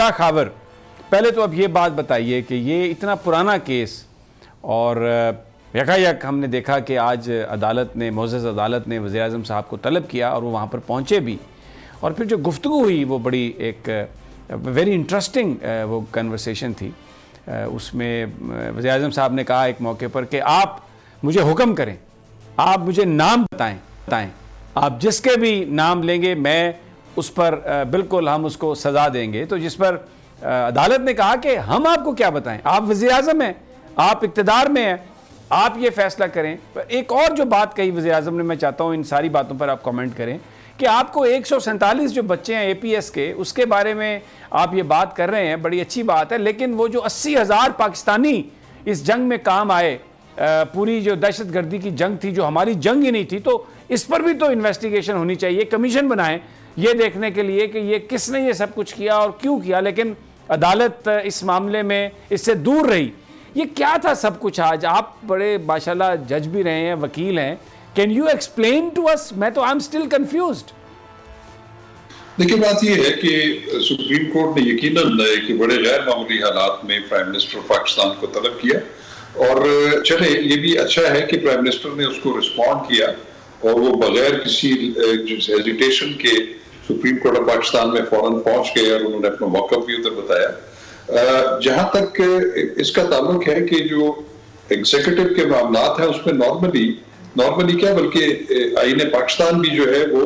شاہ خاور، پہلے تو اب یہ بات بتائیے کہ یہ اتنا پرانا کیس اور یکایک ہم نے دیکھا کہ آج عدالت نے، معزز عدالت نے وزیر اعظم صاحب کو طلب کیا اور وہ وہاں پر پہنچے بھی، اور پھر جو گفتگو ہوئی وہ بڑی ایک ویری انٹرسٹنگ وہ کنورسیشن تھی. اس میں وزیر اعظم صاحب نے کہا ایک موقع پر کہ آپ مجھے حکم کریں، آپ مجھے نام بتائیں، آپ جس کے بھی نام لیں گے میں اس پر بالکل ہم اس کو سزا دیں گے. تو جس پر عدالت نے کہا کہ ہم آپ کو کیا بتائیں، آپ وزیر اعظم ہیں، آپ اقتدار میں ہیں، آپ یہ فیصلہ کریں. ایک اور جو بات کہی وزیر اعظم نے، میں چاہتا ہوں ان ساری باتوں پر آپ کامنٹ کریں کہ آپ کو 147 جو بچے ہیں اے پی ایس کے، اس کے بارے میں آپ یہ بات کر رہے ہیں، بڑی اچھی بات ہے، لیکن وہ جو 80,000 پاکستانی اس جنگ میں کام آئے، پوری جو دہشت گردی کی جنگ تھی جو ہماری جنگ ہی نہیں تھی، تو اس پر بھی تو انویسٹیگیشن ہونی چاہیے، کمیشن بنائیں یہ دیکھنے کے لیے کہ یہ کس نے یہ سب کچھ کیا اور کیوں کیا. لیکن عدالت اس معاملے میں اس سے دور رہی. یہ کیا تھا سب کچھ؟ آج آپ بڑے ماشاءاللہ جج بھی رہے ہیں، وکیل ہیں، کین یو ایکسپلین ٹو اس؟ میں تو آئی ایم اسٹل کنفیوزڈ. دیکھیے بات یہ ہے کہ سپریم کورٹ نے یقیناً کہ بڑے غیر معمولی حالات میں پرائم منسٹر پاکستان کو طلب کیا، اور چلے یہ بھی اچھا ہے کہ پرائم منسٹر نے اس کو رسپونڈ کیا اور وہ بغیر کسی ہیزیٹیشن کے سپریم کورٹ آف پاکستان میں فوراً پہنچ گئے اور انہوں نے اپنا موقف بھی ادھر بتایا. جہاں تک اس کا تعلق ہے کہ جو ایگزیکٹو کے معاملات ہیں اس میں نارملی کیا بلکہ آئین پاکستان بھی جو ہے وہ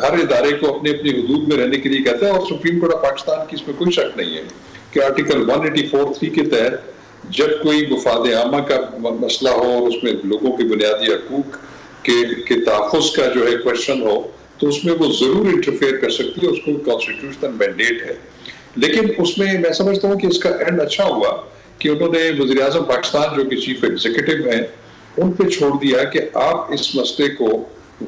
ہر ادارے کو اپنے اپنی حدود میں رہنے کے لیے کہتا ہے، اور سپریم کورٹ آف پاکستان کی اس میں کوئی شک نہیں ہے کہ آرٹیکل 184(3) کے تحت جب کوئی مفاد عامہ کا مسئلہ ہو اور اس میں لوگوں کے بنیادی حقوق کے تحفظ کا جو ہے کوشچن ہو تو اس میں وہ ضرور انٹرفیئر کر سکتی ہے، اس کو کانسٹیٹیوشنل مینڈیٹ ہے. لیکن اس میں میں سمجھتا ہوں کہ اس کا اینڈ اچھا ہوا کہ انہوں نے وزیر اعظم پاکستان جو کہ چیف ایگزیکٹو ہیں ان پہ چھوڑ دیا کہ آپ اس مسئلے کو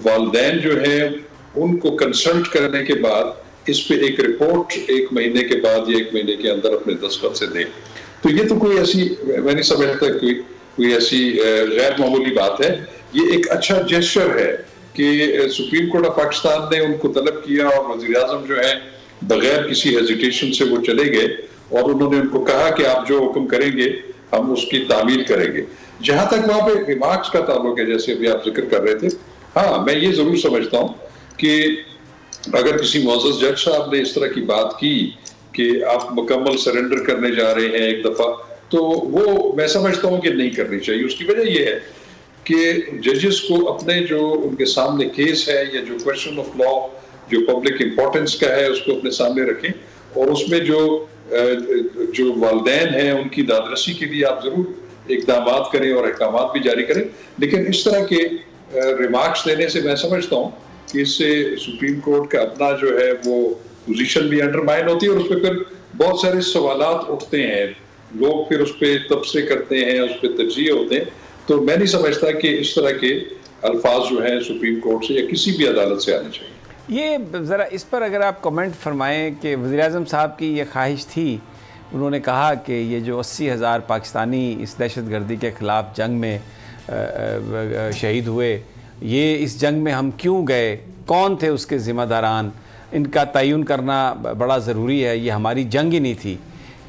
والدین جو ہیں ان کو کنسلٹ کرنے کے بعد اس پہ ایک رپورٹ 1 مہینے کے بعد یا 1 مہینے کے اندر اپنے دستخط سے دیں. تو یہ تو کوئی ایسی میں نہیں سمجھتا کوئی ایسی غیر معمولی بات ہے. یہ ایک اچھا جیسچر ہے کہ سپریم کورٹ آف پاکستان نے ان کو طلب کیا اور وزیر اعظم جو ہیں بغیر کسی ہیزیٹیشن سے وہ چلے گئے اور انہوں نے ان کو کہا کہ آپ جو حکم کریں گے ہم اس کی تعمیل کریں گے. جہاں تک وہاں پہ ریمارکس کا تعلق ہے جیسے ابھی آپ ذکر کر رہے تھے، ہاں میں یہ ضرور سمجھتا ہوں کہ اگر کسی معزز جج صاحب نے اس طرح کی بات کی کہ آپ مکمل سرنڈر کرنے جا رہے ہیں ایک دفعہ، تو وہ میں سمجھتا ہوں کہ نہیں کرنی چاہیے. اس کی وجہ یہ ہے کہ ججز کو اپنے جو ان کے سامنے کیس ہے یا جو کویسچن آف لا جو پبلک امپورٹنس کا ہے اس کو اپنے سامنے رکھیں، اور اس میں جو والدین ہیں ان کی دادرسی کے لیے آپ ضرور اقدامات کریں اور احکامات بھی جاری کریں. لیکن اس طرح کے ریمارکس دینے سے میں سمجھتا ہوں کہ اس سے سپریم کورٹ کا اپنا جو ہے وہ پوزیشن بھی انڈرمائن ہوتی ہے، اور اس پہ پھر بہت سارے سوالات اٹھتے ہیں، لوگ پھر اس پہ تبصرے کرتے ہیں، اس پہ تجزیے ہوتے ہیں. تو میں نہیں سمجھتا کہ اس طرح کے الفاظ جو ہیں سپریم کورٹ سے یا کسی بھی عدالت سے آنے چاہیے. یہ ذرا اس پر اگر آپ کمنٹ فرمائیں کہ وزیر اعظم صاحب کی یہ خواہش تھی، انہوں نے کہا کہ یہ جو 80,000 پاکستانی اس دہشت گردی کے خلاف جنگ میں شہید ہوئے، یہ اس جنگ میں ہم کیوں گئے، کون تھے اس کے ذمہ داران، ان کا تعین کرنا بڑا ضروری ہے، یہ ہماری جنگ ہی نہیں تھی.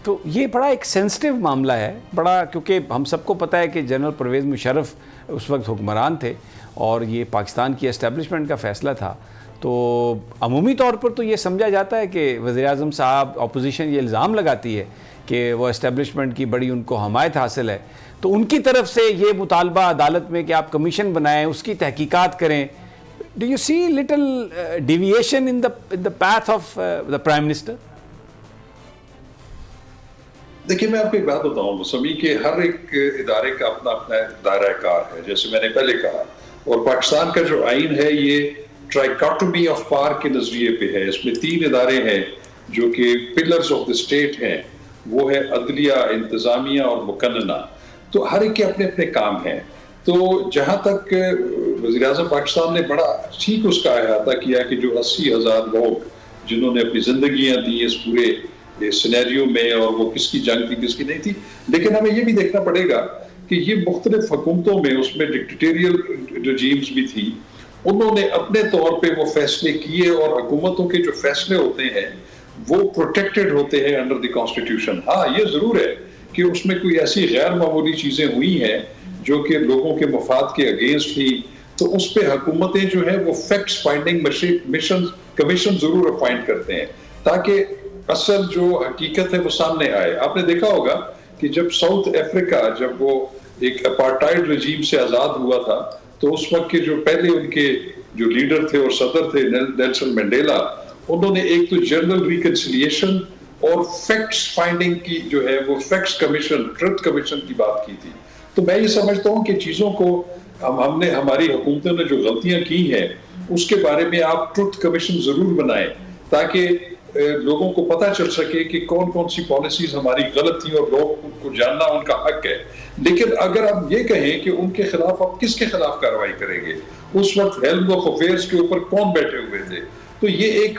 تو یہ بڑا ایک سینسٹیو معاملہ ہے، بڑا، کیونکہ ہم سب کو پتہ ہے کہ جنرل پرویز مشرف اس وقت حکمران تھے اور یہ پاکستان کی اسٹیبلشمنٹ کا فیصلہ تھا. تو عمومی طور پر تو یہ سمجھا جاتا ہے کہ وزیر اعظم صاحب، اپوزیشن یہ الزام لگاتی ہے کہ وہ اسٹیبلشمنٹ کی بڑی ان کو حمایت حاصل ہے، تو ان کی طرف سے یہ مطالبہ عدالت میں کہ آپ کمیشن بنائیں، اس کی تحقیقات کریں. Do you see little deviation in the path of the Prime Minister؟ دیکھیے میں آپ کو ایک بات بتاؤں سمی کہ ہر ایک ادارے کا اپنا اپنا دائرہ کار ہے، جیسے میں نے پہلے کہا، اور پاکستان کا جو آئین ہے یہ ٹرائیکاٹومی آف پاور کے نظریے پہ ہے. اس میں 3 ادارے ہیں جو کہ پلرز آف دی اسٹیٹ ہیں، وہ ہے عدلیہ، انتظامیہ اور مقننہ. تو ہر ایک کے اپنے اپنے کام ہیں. تو جہاں تک وزیر اعظم پاکستان نے بڑا ٹھیک اس کا احاطہ کیا کہ جو 80,000 لوگ جنہوں نے اپنی زندگیاں دی اس پورے سینیریو میں، اور وہ کس کی جنگ تھی کس کی نہیں تھی، لیکن ہمیں یہ بھی دیکھنا پڑے گا کہ یہ مختلف حکومتوں میں، اس میں ڈکٹیٹریل رجیمز بھی تھی، انہوں نے اپنے طور پہ وہ فیصلے کیے، اور حکومتوں کے جو فیصلے ہوتے ہیں وہ پروٹیکٹڈ ہوتے ہیں انڈر دی کانسٹیٹیوشن. ہاں یہ ضرور ہے کہ اس میں کوئی ایسی غیر معمولی چیزیں ہوئی ہیں جو کہ لوگوں کے مفاد کے اگینسٹ تھی, تو اس پہ حکومتیں جو ہے وہ فیکٹس فائنڈنگ کمیشن ضرور اپوائنٹ کرتے ہیں تاکہ اصل جو حقیقت ہے وہ سامنے آئے. آپ نے دیکھا ہوگا کہ جب ساؤتھ افریقہ جب وہ ایک اپارٹائڈ رجیم سے آزاد ہوا تھا, تو اس وقت کے جو پہلے ان کے جو لیڈر تھے اور صدر تھے نیلسن منڈیلا, انہوں نے ایک تو جنرل ریکنسیلیشن اور فیکٹس فائنڈنگ کی جو ہے وہ فیکٹس کمیشن, ٹروتھ کمیشن کی بات کی تھی. تو میں یہ سمجھتا ہوں کہ چیزوں کو ہم نے, ہماری حکومتوں نے جو غلطیاں کی ہیں اس کے بارے میں آپ ٹروتھ کمیشن ضرور بنائیں تاکہ لوگوں کو پتہ چل سکے کہ کون کون سی پالیسیز ہماری غلط تھیں اور لوگ ان کو جاننا ان کا حق ہے. لیکن اگر آپ یہ کہیں کہ ان کے خلاف آپ کس کے خلاف کارروائی کریں گے, اس وقت ہیلتھ آف افیئرس کے اوپر کون بیٹھے ہوئے تھے, تو یہ ایک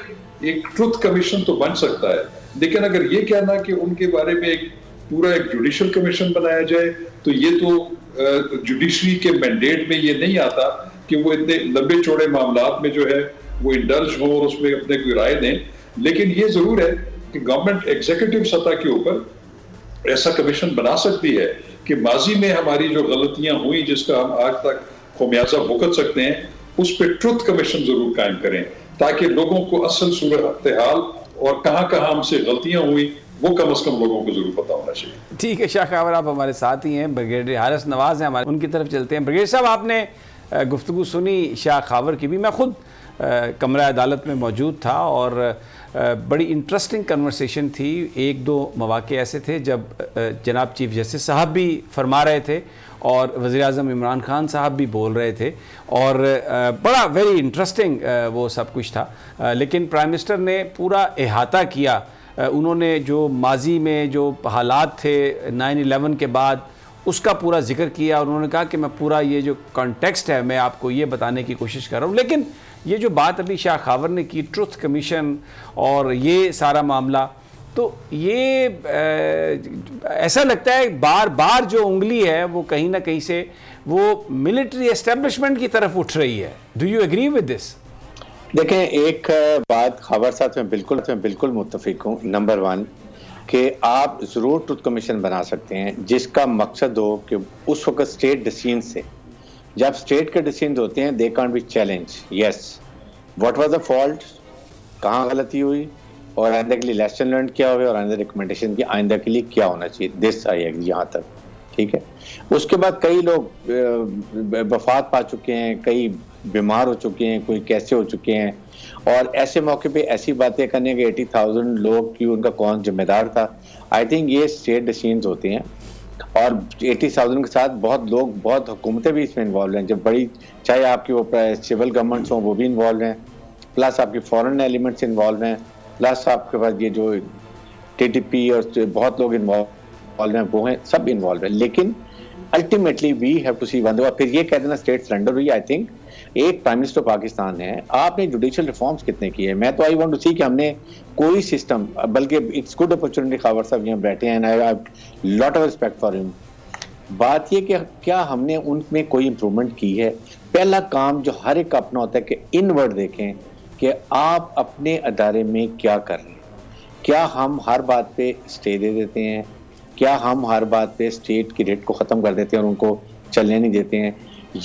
ٹروتھ کمیشن تو بن سکتا ہے. لیکن اگر یہ کہنا کہ ان کے بارے میں ایک پورا ایک جوڈیشل کمیشن بنایا جائے, تو یہ تو جوڈیشری کے مینڈیٹ میں یہ نہیں آتا کہ وہ اتنے لمبے چوڑے معاملات میں جو ہے وہ انڈلج ہوں اور اس میں اپنے کوئی رائے دیں. لیکن یہ ضرور ہے کہ گورنمنٹ ایگزیکٹو سطح کے اوپر ایسا کمیشن بنا سکتی ہے کہ ماضی میں ہماری جو غلطیاں ہوئی جس کا ہم آج تک خمیازہ بھگت سکتے ہیں, اس پہ ٹروتھ کمیشن ضرور قائم کریں تاکہ لوگوں کو اصل صورتحال اور کہاں کہاں ہم سے غلطیاں ہوئی وہ کم از کم لوگوں کو ضرور پتہ ہونا چاہیے. ٹھیک ہے شاہ خاور, آپ ہمارے ساتھ ہی ہیں, بریگیڈیئر حارث نواز ہیں ہمارے, ان کی طرف چلتے ہیں. بریگیڈیئر صاحب, آپ نے گفتگو سنی شاہ خاور کی بھی, میں خود کمرہ عدالت میں موجود تھا اور بڑی انٹرسٹنگ کنورسیشن تھی. ایک دو مواقع ایسے تھے جب جناب چیف جسٹس صاحب بھی فرما رہے تھے اور وزیر اعظم عمران خان صاحب بھی بول رہے تھے اور بڑا ویری انٹرسٹنگ وہ سب کچھ تھا. لیکن پرائم منسٹر نے پورا احاطہ کیا, انہوں نے جو ماضی میں جو حالات تھے 9/11 کے بعد اس کا پورا ذکر کیا, اور انہوں نے کہا کہ میں پورا یہ جو کانٹیکسٹ ہے میں آپ کو یہ بتانے کی کوشش کر رہا ہوں. لیکن یہ جو بات ابھی شاہ خاور نے کی, ٹروتھ کمیشن اور یہ سارا معاملہ, تو یہ ایسا لگتا ہے بار بار جو انگلی ہے وہ کہیں نہ کہیں سے وہ ملٹری اسٹیبلشمنٹ کی طرف اٹھ رہی ہے. Do you agree with this? دیکھیں, ایک بات خاور صاحب میں بالکل متفق ہوں. نمبر 1 کہ آپ ضرور ٹروتھ کمیشن بنا سکتے ہیں جس کا مقصد ہو کہ اس وقت اسٹیٹ ڈیسیژن سے, جب اسٹیٹ کے ڈیسیژن ہوتے ہیں they can't be challenge. Yes, what was the fault, کہاں غلطی ہوئی اور آئندہ کے لیے لیسن لرن کیا ہوئے اور آئندہ ریکمنڈیشن کی آئندہ کے لیے کیا ہونا چاہیے. دس آئی ایگری یہاں تک, ٹھیک ہے. اس کے بعد کئی لوگ وفات پا چکے ہیں, کئی بیمار ہو چکے ہیں, کوئی کیسے ہو چکے ہیں, اور ایسے موقع پہ ایسی باتیں کرنے کہ 80,000 لوگ کی ان کا کون ذمہ دار تھا. آئی تھنک یہ اسٹیٹ ڈیسیژنز ہوتے ہیں اور 80,000 کے ساتھ بہت لوگ, بہت حکومتیں بھی اس میں انوالو ہیں, جب بڑی چاہے آپ کی وہ سول گورنمنٹس ہوں وہ بھی انوالو ہیں, پلس آپ کی فورن ایلیمنٹس انوالو ہیں, پلس آپ کے پاس یہ جو ٹی ٹی پی اور بہت لوگ انوالو ہیں وہ ہیں, سب انوالو ہیں. لیکن ultimately we have to see one. پھر یہ کہہ دینا اسٹیٹ سرنڈر ہوئی. آئی تھنک ایک پرائم منسٹر پاکستان ہے, آپ نے جوڈیشل ریفارمز کتنے کیے؟ میں تو آئی وانٹ ٹو سی کہ ہم نے کوئی سسٹم, بلکہ اٹس گڈ اپرچونٹی خاور صاحب یہاں بیٹھے ہیں, I have lot of respect for ہم. بات یہ کہ کیا ہم نے ان میں کوئی امپرومنٹ کی ہے؟ پہلا کام جو ہر ایک اپنا ہوتا ہے کہ انورڈ دیکھیں کہ آپ اپنے ادارے میں کیا کر رہے ہیں. کیا ہم ہر بات پہ اسٹے دے دیتے ہیں؟ کیا ہم ہر بات پہ اسٹیٹ کی ریٹ کو ختم کر دیتے ہیں اور ان کو چلنے نہیں دیتے ہیں؟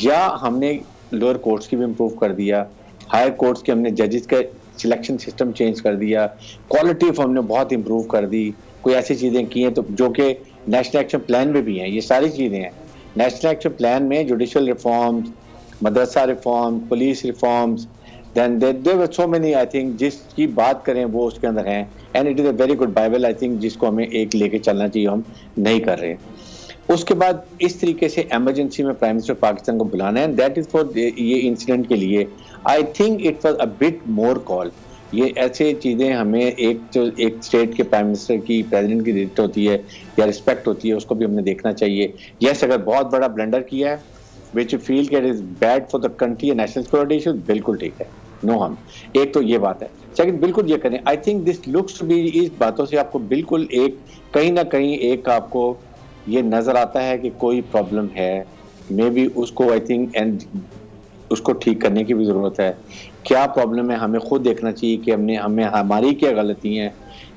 یا ہم نے لوئر کورٹس کی بھی امپروو کر دیا, ہائر کورٹس کے ہم نے ججز کا سلیکشن سسٹم چینج کر دیا, کوالٹی آف ہم نے بہت امپروو کر دی, کوئی ایسی چیزیں کی ہیں تو جو کہ نیشنل ایکشن پلان میں بھی ہیں. یہ ساری چیزیں ہیں نیشنل ایکشن پلان میں, جوڈیشل ریفارمز, مدرسہ reform, police reforms, then there were so many. I think جس کی بات کریں وہ اس کے اندر ہیں, and it is a very good Bible. I think جس کو ہمیں ایک لے کے چلنا چاہیے, ہم نہیں کر رہے. اس کے بعد اس طریقے سے ایمرجنسی میں پرائم منسٹر پاکستان کو بلانا ہے, دیٹ از فار یہ انسیڈنٹ کے لیے. I think it was a bit more call. یہ ایسے چیزیں ہمیں ایک اسٹیٹ کے پرائم منسٹر کی, پریزیڈنٹ کی ریسپیکٹ ہوتی ہے یا رسپیکٹ ہوتی ہے, اس کو بھی ہم نے دیکھنا چاہیے. یس, اگر بہت بڑا بلنڈر کیا ہے which you feel that is bad for the country and national security issues, بالکل ٹھیک ہے, نو ہم. ایک تو یہ بات ہے. سیکنڈ, بالکل یہ کریں. I think this looks to be, اس باتوں سے آپ کو بالکل ایک کہیں نہ کہیں ایک آپ کو یہ نظر آتا ہے کہ کوئی پرابلم ہے, مے بی اس کو آئی تھنک اینڈ اس کو ٹھیک کرنے کی بھی ضرورت ہے. کیا پرابلم ہے ہمیں خود دیکھنا چاہیے کہ ہمیں ہماری کیا غلطی ہیں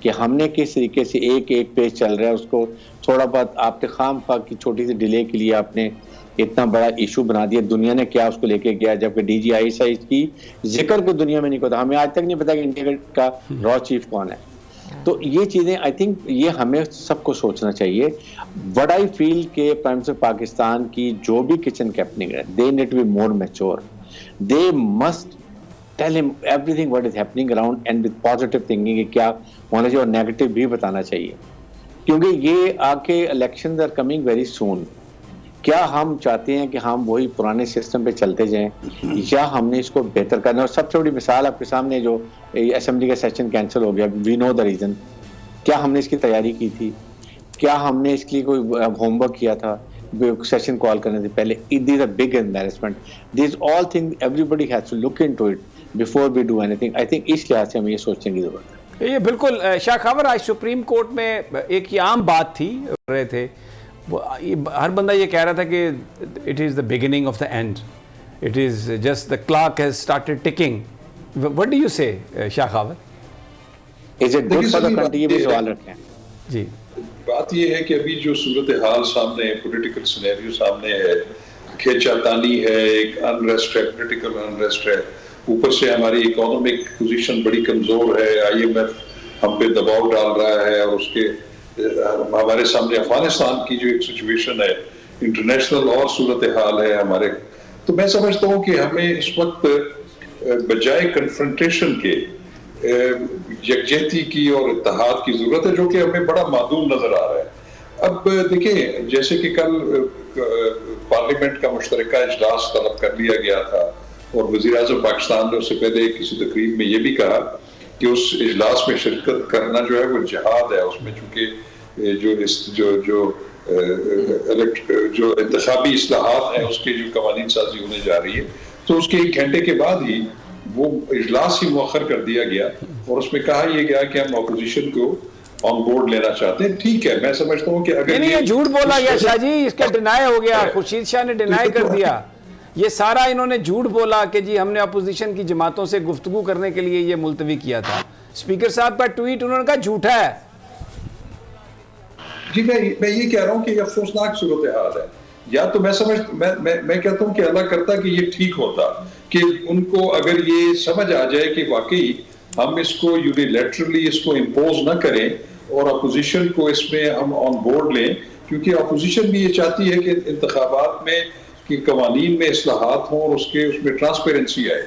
کہ ہم نے کس طریقے سے ایک پیج چل رہا ہے اس کو تھوڑا بہت آپ نے خام خواہ کی چھوٹی سی ڈیلے کے لیے آپ نے اتنا بڑا ایشو بنا دیا. دنیا نے کیا اس کو لے کے گیا, جبکہ ڈی جی آئی سائز کی ذکر کو دنیا میں نہیں ہوتا. ہمیں آج تک نہیں پتا کہ انڈیا کا را چیف کون ہے. تو یہ چیزیں آئی تھنک یہ ہمیں سب کو سوچنا چاہیے. وٹ آئی فیل کہ پرائم منسٹر پاکستان کی جو بھی کچن کیپٹنگ ہے, they need to be more mature. They must tell ہم everything what is happening around and with positive thinking کہ کیا ہونا چاہیے اور نیگیٹو بھی بتانا چاہیے, کیونکہ یہ آ کے elections are coming very soon. کیا ہم چاہتے ہیں کہ ہم وہی پرانے سسٹم پہ چلتے جائیں یا ہم نے اس کو بہتر کرنا. اور سب سے بڑی مثال آپ کے سامنے جو اسمبلی کا سیشن کینسل ہو گیا, وی نو دا ریزن. کیا ہم نے اس کی تیاری کی تھی؟ کیا ہم نے اس کے لیے کوئی ہوم ورک کیا تھا سیشن کال کرنے سے پہلے؟ These a big embarrassment. These all thing everybody has to look into it before we do anything. I think اس لحاظ سے ہمیں یہ سوچنے کی ضرورت ہے. یہ بالکل شاہ خاور, آج سپریم کورٹ میں ایک یہ عام بات تھی رہے تھے, ہر بندہ یہ کہہ رہا تھا کہ it is the beginning of the end, it is just the clock has started ticking. What do you say Shah Khawar? Is it good for the country? یہ بھی سوال رکھیں. جی, بات یہ ہے کہ ابھی جو صورتحال سامنے, پولیٹیکل سینیریو سامنے ہے, کھینچا تانی ہے, ایک انریسٹ ہے, پولیٹیکل انریسٹ ہے, اوپر سے ہماری اکانومک پوزیشن بڑی کمزور ہے, آئی ایم ایف ہم پہ دباؤ ڈال رہا ہے, اور اس کے ہمارے سامنے افغانستان کی جو ایک سچویشن ہے, انٹرنیشنل اور صورتحال ہے ہمارے. تو میں سمجھتا ہوں کہ ہمیں اس وقت بجائے کنفرنٹیشن کے یکجہتی کی اور اتحاد کی ضرورت ہے, جو کہ ہمیں بڑا معدوم نظر آ رہا ہے. اب دیکھیں, جیسے کہ کل پارلیمنٹ کا مشترکہ اجلاس طلب کر لیا گیا تھا, اور وزیر اعظم پاکستان نے اس سے پہلے کسی تقریب میں یہ بھی کہا کہ اس اجلاس میں شرکت کرنا جو ہے وہ جہاد ہے. اس میں چونکہ جو انتخابی اصلاحات ہیں اس کے جو قوانین سازی ہونے جا رہی ہے, تو اس کے 1 گھنٹے کے بعد ہی وہ اجلاس ہی مؤخر کر دیا گیا, اور اس میں کہا یہ گیا کہ ہم اپوزیشن کو آن بورڈ لینا چاہتے ہیں. ٹھیک ہے, میں سمجھتا ہوں کہ اگر نہیں, یہ جھوٹ بولا گیا شاہ جی, اس کا ڈینائی ہو گیا. خورشید شاہ نے ڈینائی کر دیا. یہ سارا انہوں نے جھوٹ بولا کہ جی ہم نے اپوزیشن کی جماعتوں سے گفتگو کرنے کے لیے یہ ملتوی کیا تھا. اسپیکر صاحب کا ٹویٹ انہوں نے کہا جھوٹا ہے. جی میں یہ کہہ رہا ہوں کہ یہ افسوسناک صورتحال ہے. یا تو میں کہتا ہوں کہ اللہ کرتا کہ یہ ٹھیک ہوتا, کہ ان کو اگر یہ سمجھ آ جائے کہ واقعی ہم اس کو یونیلیٹرلی اس کو امپوز نہ کریں اور اپوزیشن کو اس میں ہم آن بورڈ لیں, کیونکہ اپوزیشن بھی یہ چاہتی ہے کہ انتخابات میں کہ قوانین میں اصلاحات ہوں اور اس میں ٹرانسپیرنسی آئے.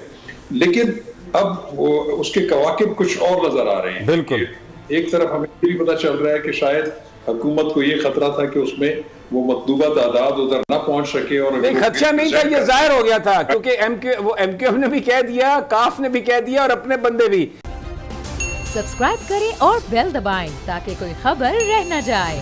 لیکن اب اس کے کواکب کچھ اور نظر آ رہے ہیں. بالکل, ایک طرف ہمیں بھی پتہ چل رہا ہے کہ شاید حکومت کو یہ خطرہ تھا کہ اس میں وہ مطلوبہ تعداد ادھر نہ پہنچ سکے. اور نہیں, خدشہ نہیں تھا, یہ ظاہر ہو گیا تھا, کیونکہ ایم کیو ایم نے بھی کہہ دیا, کاف نے بھی کہہ دیا, اور اپنے بندے بھی. سبسکرائب کریں اور بیل دبائیں تاکہ کوئی خبر رہ نہ جائے.